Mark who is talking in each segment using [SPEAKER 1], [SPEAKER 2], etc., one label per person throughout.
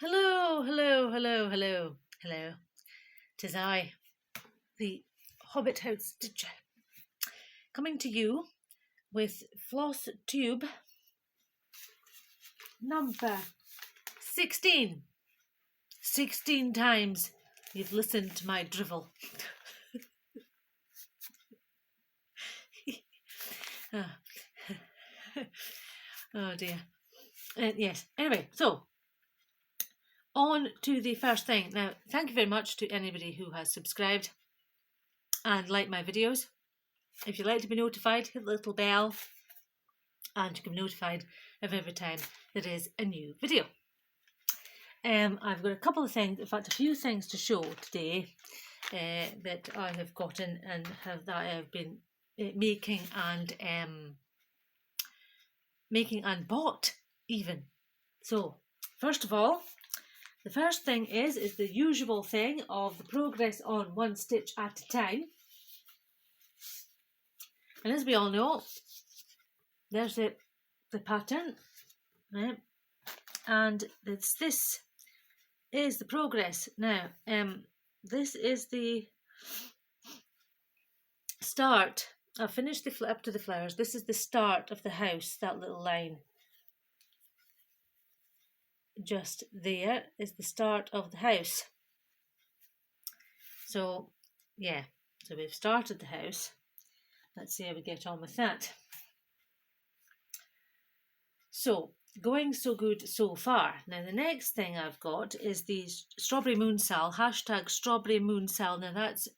[SPEAKER 1] Hello, hello, hello, hello, hello. 'Tis I, the Hobbit House Stitcher, coming to you with floss tube number 16. 16 times you've listened to my drivel. Oh dear. Yes, anyway, so on to the first thing. Now, thank you very much to anybody who has subscribed and liked my videos. If you'd like to be notified, hit the little bell and you can be notified of every time there is a new video. I've got a couple of things, in fact a few things to show today that I have gotten and that I have been making and bought even. So first of all, the first thing is the usual thing of the progress on one stitch at a time. And as we all know, there's the pattern, right? And this is the progress. Now, this is the start. I've finished the up to the flowers. This is the start of the house, that little line. Just there is the start of the house. So, yeah, so we've started the house. Let's see how we get on with that. So, going so good so far. Now, the next thing I've got is the strawberry moonsal, hashtag strawberry moonsal. Now, that's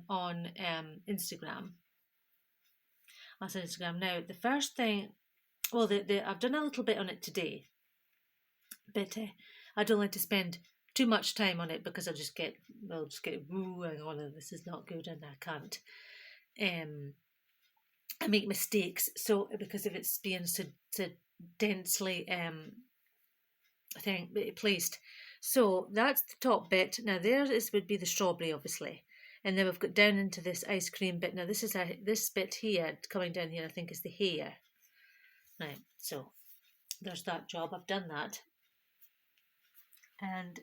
[SPEAKER 1] on Instagram. That's on Instagram. Now, the first thing, well, I've done a little bit on it today, but I don't like to spend too much time on it because I'll just get woo, hang on, this is not good and I can't. I make mistakes, so because if it's being so densely placed. So that's the top bit. Now there would be the strawberry, obviously, and then we've got down into this ice cream bit. Now this is this bit here coming down here, I think, is the hair. Right, so there's that job. I've done that, and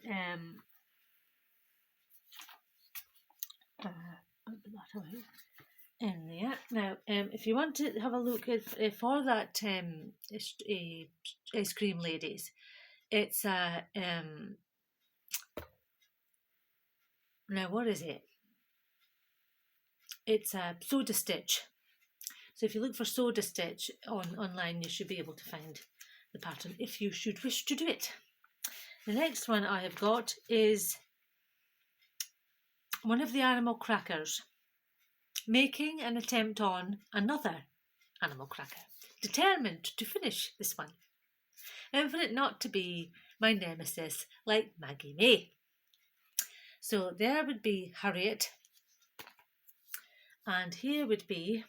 [SPEAKER 1] I'll put that away in there. Now, if you want to have a look at for that ice cream ladies, it's a now what is it? It's a soda stitch. So if you look for soda stitch online, you should be able to find the pattern if you should wish to do it. The next one I have got is one of the animal crackers, making an attempt on another animal cracker, determined to finish this one, and for it not to be my nemesis like Maggie May. So there would be Harriet, and here would be,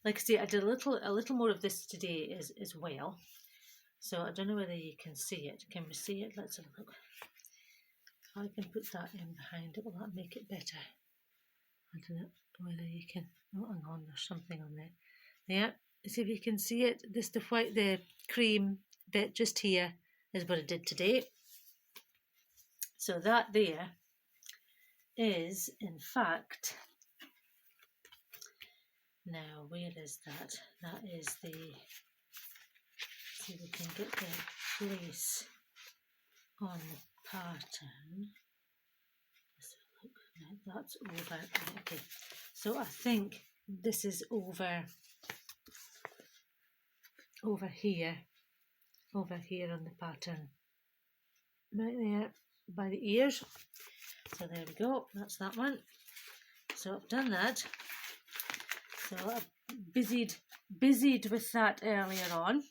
[SPEAKER 1] like I say, I did a little more of this today as well. So I don't know whether you can see it. Can we see it? Let's have a look. If I can put that in behind it, will that make it better? I don't know whether you can. Oh, hang on, there's something on there. Yeah, see if you can see it. This the cream bit just here is what I did today. So that there is, in fact, now where is that? That is the, see if we can get the place on the pattern. Let's have a look. Now that's over. Okay, so I think this is over here on the pattern, right there by the ears. So there we go, that's that one. So I've done that. So I've busied with that earlier on.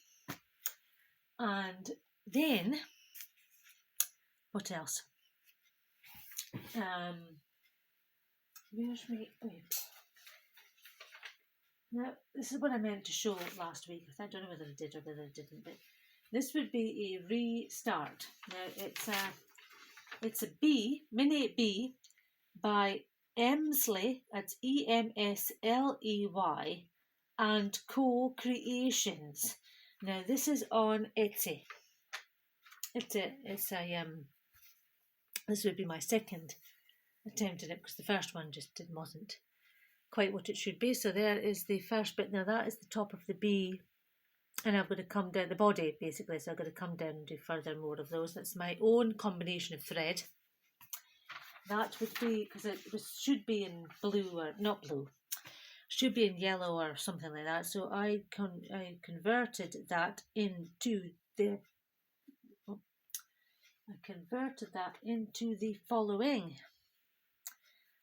[SPEAKER 1] And then what else? Where's me? Now this is what I meant to show last week. I don't know whether I did or whether I didn't, but this would be a restart. Now it's a bee, mini bee by Emsley, that's EMSLEY, and Co Creations. Now this is on Etsy. this would be my second attempt at it, because the first one just wasn't quite what it should be. So there is the first bit. Now that is the top of the bee, and I've got to come down the body basically, so I've got to come down and do further more of those. That's my own combination of thread. That would be, because it should be in blue, or not blue, should be in yellow or something like that. So I converted that into the following.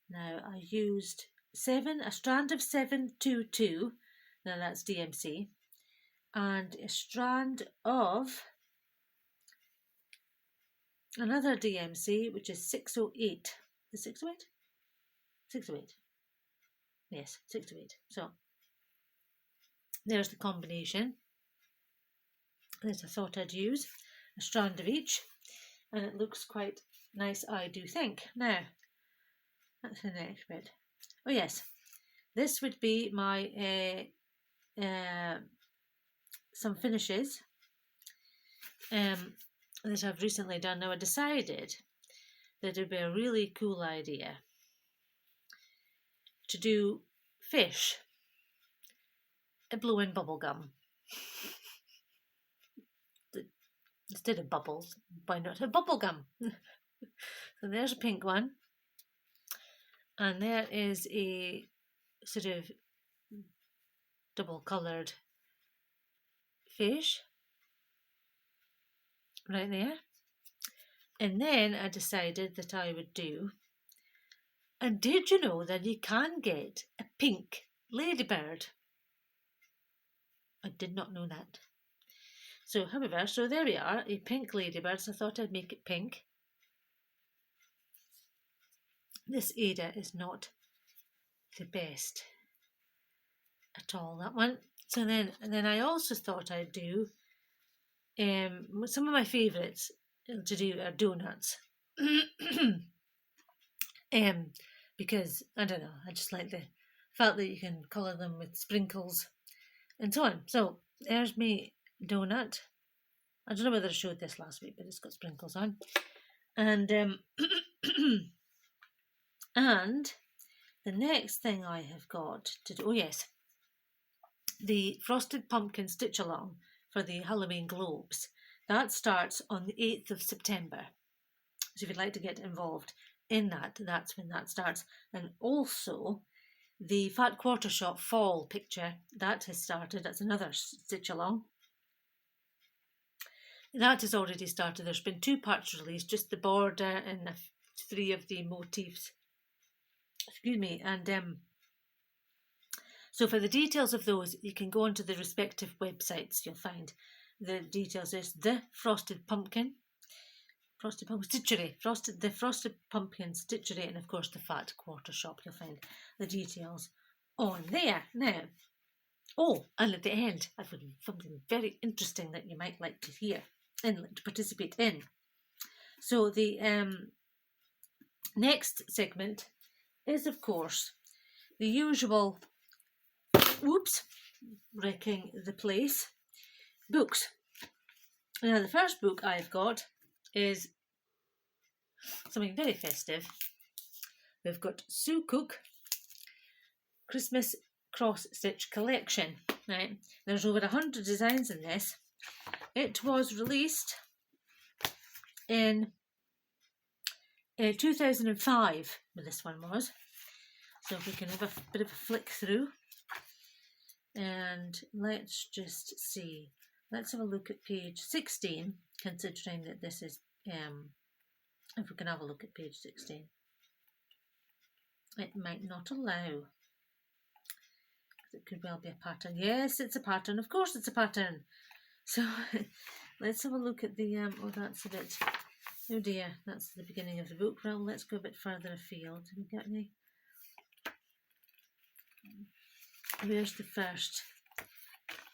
[SPEAKER 1] Now I used a strand of 722. Now that's DMC, and a strand of another DMC, which is 608. The 608? 608. Yes, 608. So there's the combination that I thought I'd use, a strand of each, and it looks quite nice, I do think. Now, that's the next bit. Oh yes, this would be my some finishes that I've recently done. Now I decided that it would be a really cool idea to do fish blowing bubble gum. Instead of bubbles, why not have bubble gum? So there's a pink one, and there is a sort of double coloured fish right there. And then I decided that I would do, and did you know that you can get a pink ladybird? I did not know that. So however, so there we are, a pink ladybird. So I thought I'd make it pink. This Ada is not the best at all, that one. So then I also thought I'd do some of my favourites to do are donuts. Because I don't know, I just like the fact that you can colour them with sprinkles and so on. So there's me donut. I don't know whether I showed this last week, but it's got sprinkles on. And and the next thing I have got to do, oh yes, the frosted pumpkin stitch along for the Halloween globes. That starts on the 8th of September. So if you'd like to get involved in that, that's when that starts. And also the Fat Quarter Shop fall picture, that has started. That's another stitch along. That has already started. There's been 2 parts released, just the border and 3 of the motifs. Excuse me. And so for the details of those, you can go onto the respective websites. You'll find the details. There's the Frosted Pumpkin Stitchery, the Frosted Pumpkin Stitchery, and of course the Fat Quarter Shop. You'll find the details on there. Now, and at the end, I've got something very interesting that you might like to hear and to participate in. So the next segment is, of course, the usual, wrecking the place, books. Now, the first book I've got is something very festive. We've got Sue Cook Christmas Cross Stitch Collection. Right, there's over 100 designs in this. It was released in 2005, this one was. So if we can have a bit of a flick through, and let's just see. Let's have a look at page 16, considering that this is, if we can have a look at page 16. It might not allow. It could well be a pattern. Yes, it's a pattern. Of course it's a pattern. So let's have a look at the, that's a bit, oh dear, that's the beginning of the book. Well, let's go a bit further afield. Have we got any? Where's the first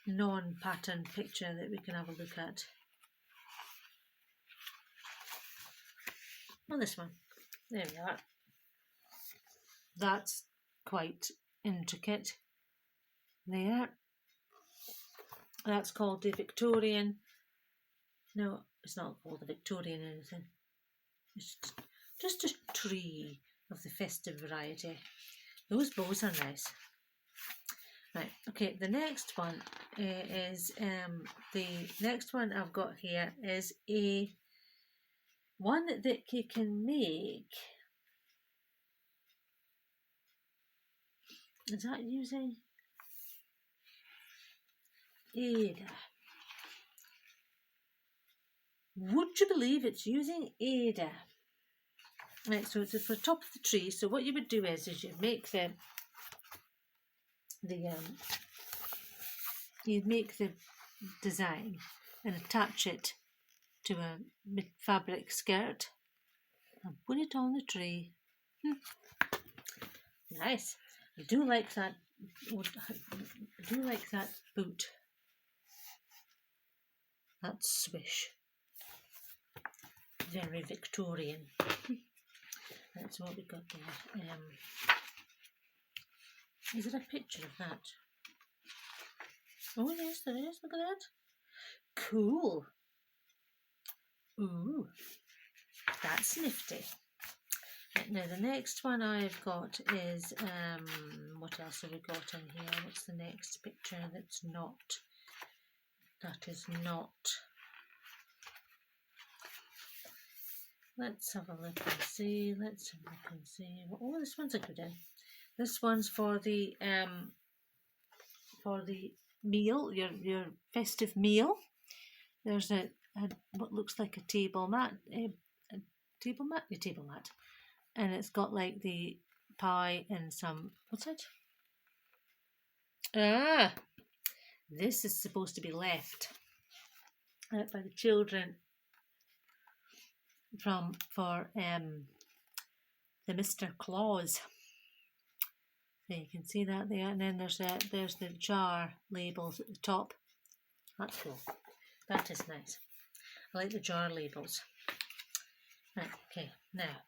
[SPEAKER 1] non-pattern picture that we can have a look at? Well, this one. There we are. That's quite intricate. There. That's called the Victorian No, it's not called a Victorian anything. It's just a tree of the festive variety. Those bows are nice. Right, okay, the next one is the next one I've got here is a one that you can make. Is that using Ada? Would you believe it's using Ada? Right, so it's for the top of the tree. So what you would do is you make you'd make the design and attach it to a fabric skirt and put it on the tree. Nice. I do like that. I do like that boot. That swish. Very Victorian. That's what we got there. Is there a picture of that? Oh yes, there is. Look at that. Cool. Ooh, that's nifty. Now the next one I've got is what else have we got in here? What's the next picture that's not? That is not. Let's have a look and see. Let's have a look and see. Oh, this one's a good one. This one's for the meal, your festive meal. There's a what looks like a table mat, table mat, and it's got like the pie and some what's it? Ah, this is supposed to be left out by the children for the Mr. Claus. There you can see that there, and then there's the jar labels at the top. That's cool. That is nice. I like the jar labels. Right, okay, now.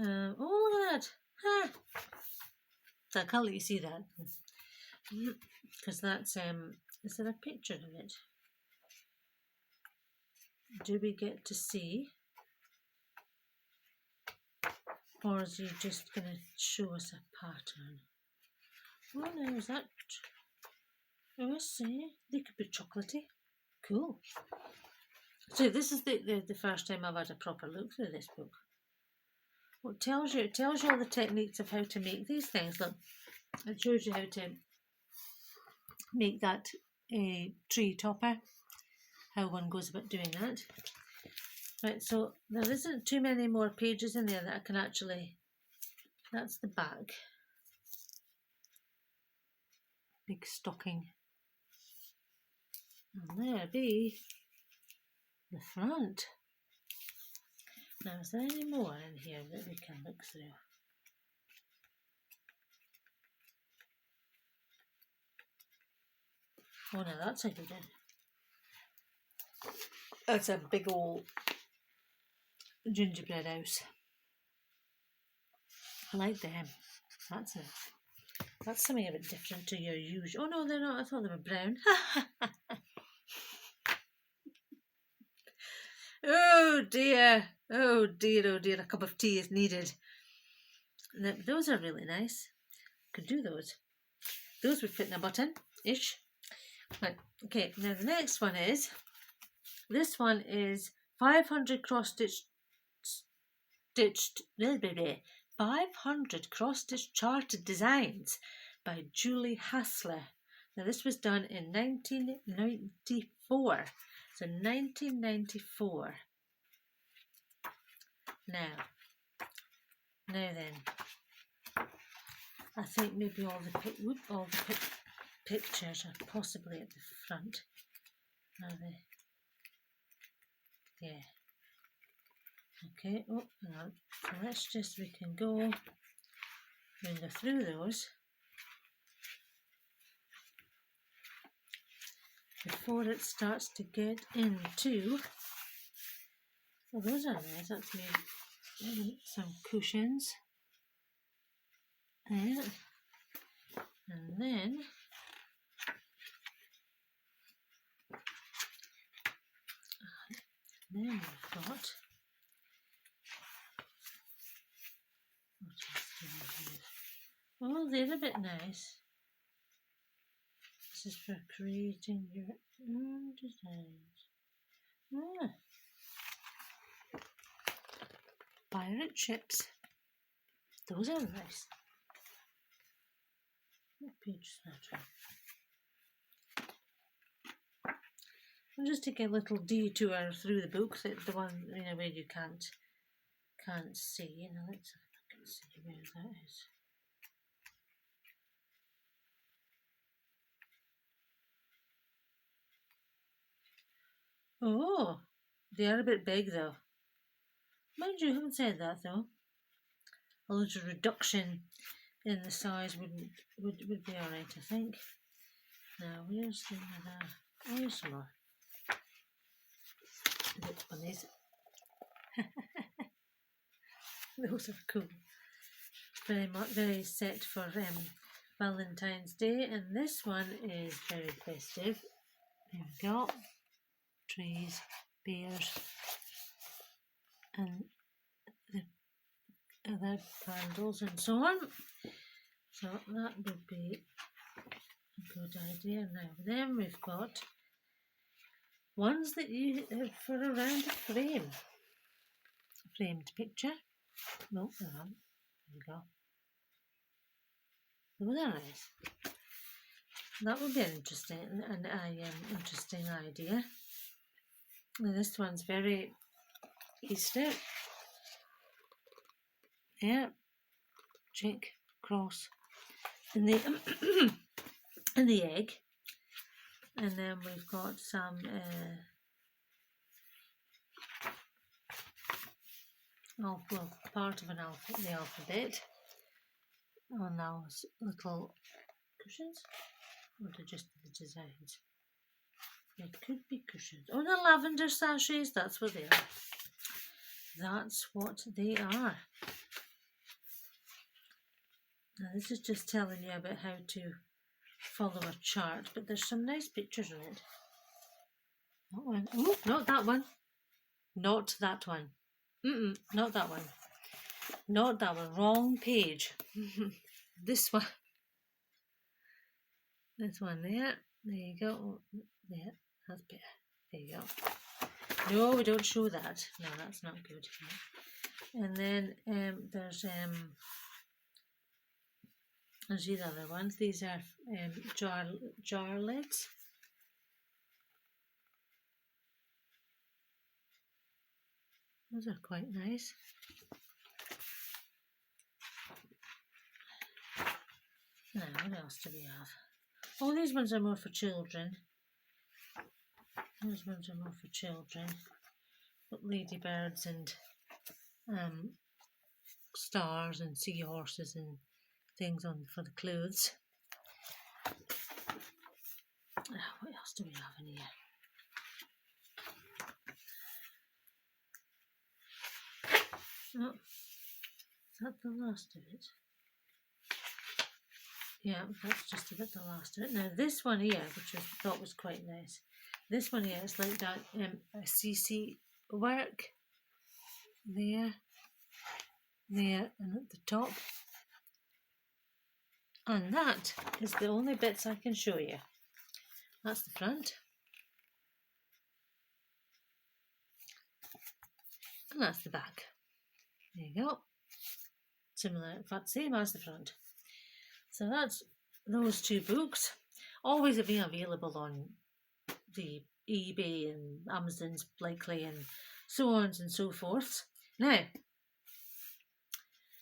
[SPEAKER 1] Oh, look at that. Ah. So I can't let you see that. Because that's, is there a picture of it? Do we get to see? Or is you just going to show us a pattern? Oh no, is that? Oh, I see. They could be chocolatey. Cool. So this is the first time I've had a proper look through this book. Well, it tells you all the techniques of how to make these things. Look, it shows you how to make that tree topper, how one goes about doing that. Right, so there isn't too many more pages in there that I can actually. That's the back. Big stocking. And there be the front. Now, is there any more in here that we can look through? Oh no, that's a good one. That's a big old gingerbread house. I like them. That's something a bit different to your usual. Oh no, they're not. I thought they were brown. Oh dear. Oh dear, oh dear. A cup of tea is needed. Now, those are really nice. Could do those. Those would fit in a button-ish. Right, okay, now the next one is, this one is 500 cross-stitched, 500 cross-stitched charted designs by Julie Hassler. Now this was done in 1994. So 1994. Now then, I think maybe all the pictures are possibly at the front. Are they? Yeah. Okay. Oh, hang on. So we can go through those before it starts to get into. Oh, those are nice. That's made some cushions. And then Then we've got, what else do we have? Oh, they're a bit nice. This is for creating your own designs. Ah, pirate ships. Those are nice. What page is that? I'll just take a little detour through the book, the one where you can't see. Now let's have a look and see where that is. Oh, they are a bit big though. Mind you, I haven't said that though. A little reduction in the size would be alright, I think. Now where's the other? Oh, here's some more. Look on these. Those are cool. Very set for Valentine's Day, and this one is very festive. There we go. Trees, bears, and the other candles and so on. So that would be a good idea. Now then we've got ones that you have for around a frame. A framed picture. No, they're not. There we go. Those are nice. That would be an interesting idea. And this one's very Easter. Yeah, chick, cross, and the and the egg, and then we've got some part of the alphabet on those little cushions, or they're just the designs. It could be cushions. Oh, the lavender sachets. That's what they are. That's what they are. Now this is just telling you about how to follow a chart, but there's some nice pictures in it. That one. Oh, not that one. Not that one. Not that one. Not that one. Wrong page. This one. This one there. There you go. Oh, there. That's better. There you go. No, we don't show that. No, that's not good. And then there's the other ones. These are jar lids. Those are quite nice. Now, what else do we have? Oh, these ones are more for children. Those ones are more for children. Got ladybirds and stars and seahorses and things on for the clothes. What else do we have in here? Oh, is that the last of it? Yeah, that's just about the last of it. Now this one here, which I thought was quite nice. This one here is like that CC work. There, and at the top. And that is the only bits I can show you. That's the front. And that's the back. There you go. Similar, in fact, same as the front. So that's those two books. Always being available on the eBay and Amazon's likely and so on and so forth. Now,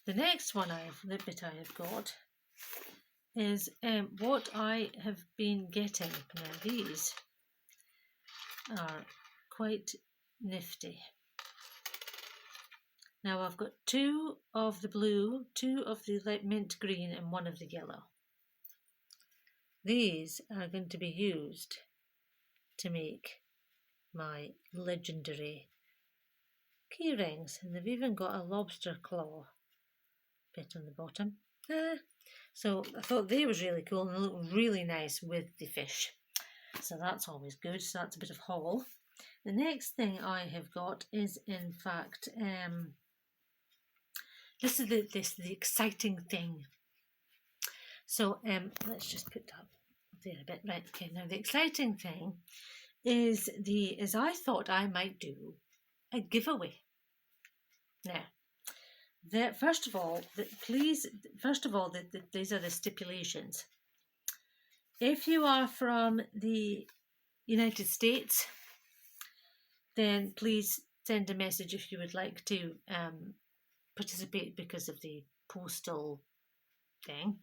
[SPEAKER 1] the next one I have got is what I have been getting. Now these are quite nifty. Now I've got 2 of the blue, 2 of the light mint green and 1 of the yellow. These are going to be used to make my legendary key rings, and they've even got a lobster claw bit on the bottom. So I thought they was really cool and they look really nice with the fish. So that's always good. So that's a bit of haul. the next thing I have got is, in fact, this is the exciting thing. So let's just put that there a bit. Right, okay, now the exciting thing is I thought I might do a giveaway. Now, first of all, these are the stipulations. If you are from the United States, then please send a message if you would like to participate because of the postal thing,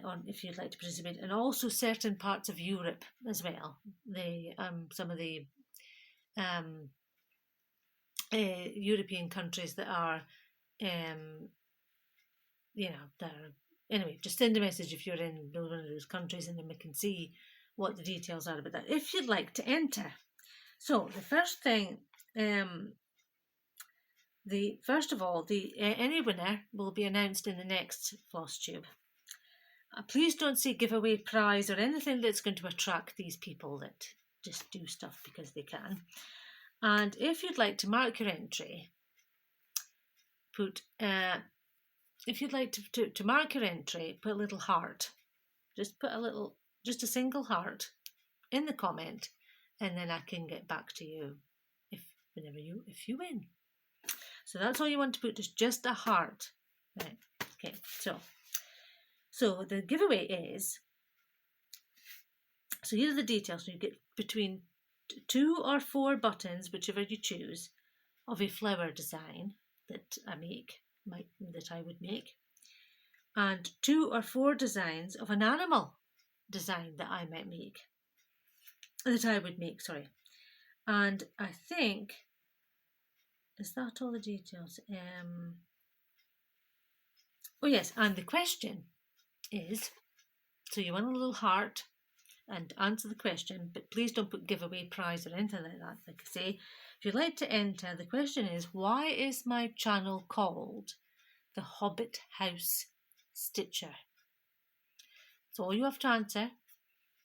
[SPEAKER 1] or if you'd like to participate, and also certain parts of Europe as well. Some of the European countries that are, anyway, just send a message if you're in one of those countries, and then we can see what the details are about that. If you'd like to enter, so the first thing, first of all, any winner will be announced in the next floss tube. Please don't say giveaway prize or anything that's going to attract these people that just do stuff because they can. And if you'd like to mark your entry, if you'd like to mark your entry, put a little heart. Just put just a single heart in the comment, and then I can get back to you if you win. So that's all you want to put, is just a heart. Right. Okay. So the giveaway is, so here are the details. So you get between 2 or 4 buttons, whichever you choose, of a flower design that I would make, and 2 or 4 designs of an animal design that I would make. And I think, is that all the details? Oh yes, and the question is, so you want a little heart and answer the question, but please don't put giveaway prize or anything like that. Like I say, if you'd like to enter, the question is, why is my channel called The Hobbit House Stitcher? So all you have to answer,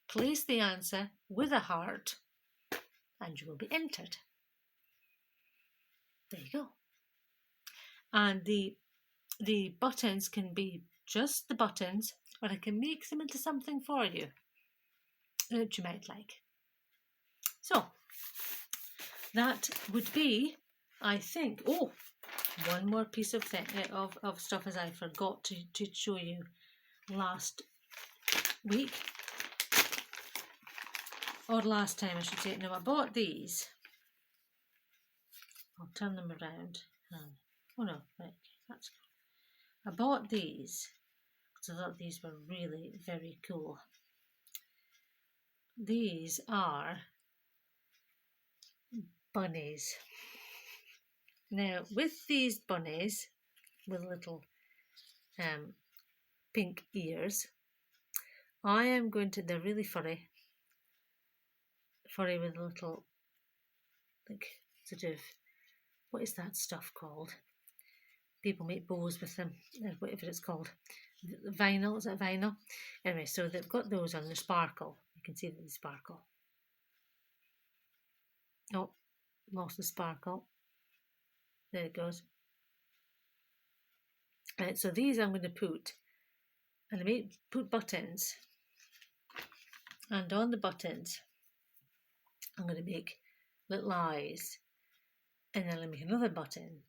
[SPEAKER 1] place the answer with a heart, and you will be entered. There you go. And the buttons can be just the buttons, or I can make them into something for you that you might like. So that would be, I think, one more piece of stuff, as I forgot to show you last week, or last time I should say. Now I bought these. I'll turn them around. Oh no, right, that's cool. I bought these because I thought these were really very cool. These are bunnies. Now, with these bunnies with little pink ears, I am going to, they're really furry with a little, like, sort of, what is that stuff called? People make bows with them, whatever it's called. Vinyl, is that vinyl? Anyway, so they've got those on, the sparkle. You can see that they sparkle. Oh, lost the sparkle. There it goes. Right, so these I'm going to put, and I put buttons, and on the buttons I'm going to make little eyes, and then I'll make another button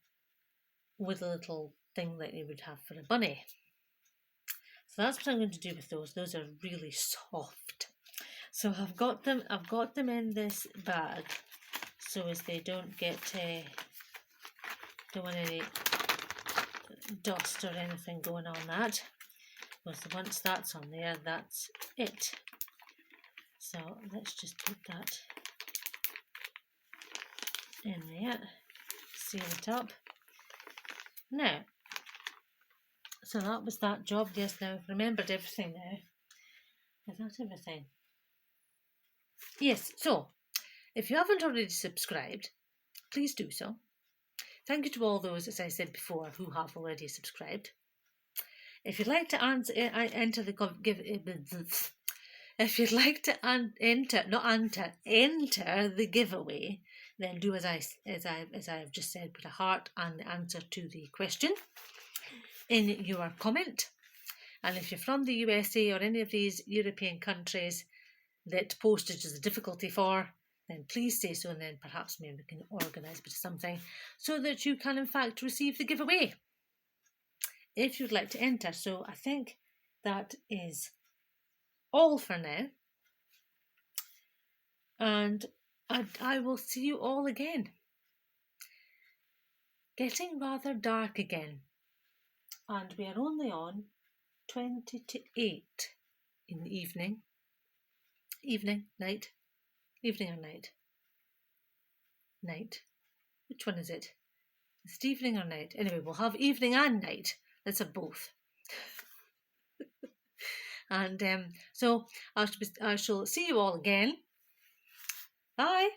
[SPEAKER 1] with a little thing that you would have for a bunny. So that's what I'm going to do with those. Those are really soft. So I've got them in this bag, so as they don't want any dust or anything going on that. Because once that's on there, that's it. So let's just put that in there, seal it up. Now, so that was that job. Yes, now I've remembered everything now. Is that everything? Yes, so if you haven't already subscribed, please do so. Thank you to all those, as I said before, who have already subscribed. If you'd like to enter the If you'd like to enter the giveaway, then do as I've just said, put a heart and the answer to the question in your comment. And if you're from the USA or any of these European countries that postage is a difficulty for, then please say so, and then perhaps maybe we can organise a bit of something so that you can in fact receive the giveaway if you'd like to enter. So I think that is all for now, and I will see you all again. Getting rather dark again, and we are only on 20 to 8 in the evening. Evening or night? Night. Which one is it? Is it evening or night? Anyway, we'll have evening and night. Let's have both. And so I shall see you all again. Bye.